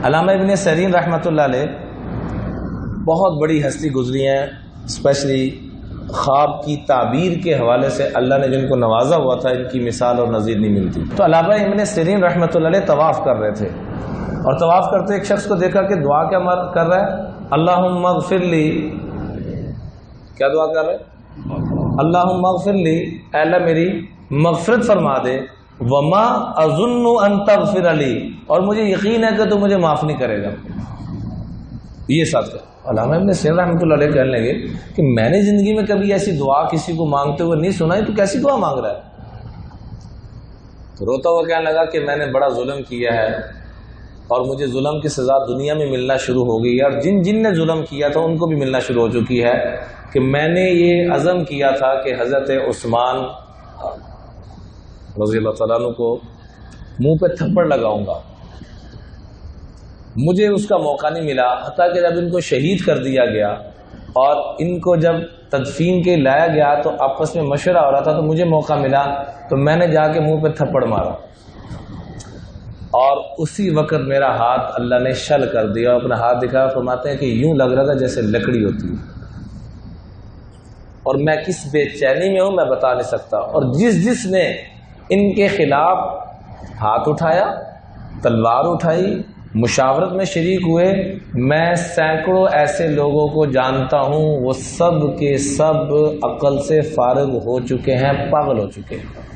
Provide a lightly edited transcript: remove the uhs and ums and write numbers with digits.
علامہ ابن سیرین رحمۃ اللہ علیہ بہت بڑی ہستی گزری ہیں، اسپیشلی خواب کی تعبیر کے حوالے سے اللہ نے جن کو نوازا ہوا تھا ان کی مثال اور نظیر نہیں ملتی۔ تو علامہ ابن سیرین رحمۃ اللہ علیہ طواف کر رہے تھے، اور طواف کرتے ایک شخص کو دیکھا کہ دعا کیا کر رہا ہے، اللہم اغفر لی، کیا دعا کر رہے ہیں؟ اللہم اغفر لی، اے اللہ میری مغفرت فرما دے، وما اظن ان تغفر لی، اور مجھے یقین ہے کہ تو مجھے معاف نہیں کرے گا۔ یہ ساتھ علامہ ابن سیرین رحمۃ اللہ علیہ کہنے لگے کہ میں نے زندگی میں کبھی ایسی دعا کسی کو مانگتے ہوئے نہیں سنا، تو کیسی دعا مانگ رہا ہے؟ تو روتا ہوا کہنے لگا کہ میں نے بڑا ظلم کیا ہے، اور مجھے ظلم کی سزا دنیا میں ملنا شروع ہو گئی ہے، اور جن نے ظلم کیا تھا ان کو بھی ملنا شروع ہو چکی ہے، کہ میں نے یہ عزم کیا تھا کہ حضرت عثمان رضی اللہ تعالیٰ عنہ کو منہ پہ تھپڑ لگاؤں گا، مجھے اس کا موقع نہیں ملا، حتیٰ کہ جب ان کو شہید کر دیا گیا اور ان کو جب تدفین کے لایا گیا تو آپس میں مشورہ ہو رہا تھا، تو مجھے موقع ملا تو میں نے جا کے منہ پہ تھپڑ مارا، اور اسی وقت میرا ہاتھ اللہ نے شل کر دیا، اور اپنا ہاتھ دکھایا، فرماتے ہیں کہ یوں لگ رہا تھا جیسے لکڑی ہوتی ہے، اور میں کس بے چینی میں ہوں میں بتا نہیں سکتا۔ اور جس نے ان کے خلاف ہاتھ اٹھایا، تلوار اٹھائی، مشاورت میں شریک ہوئے، میں سینکڑوں ایسے لوگوں کو جانتا ہوں، وہ سب کے سب عقل سے فارغ ہو چکے ہیں، پاگل ہو چکے ہیں۔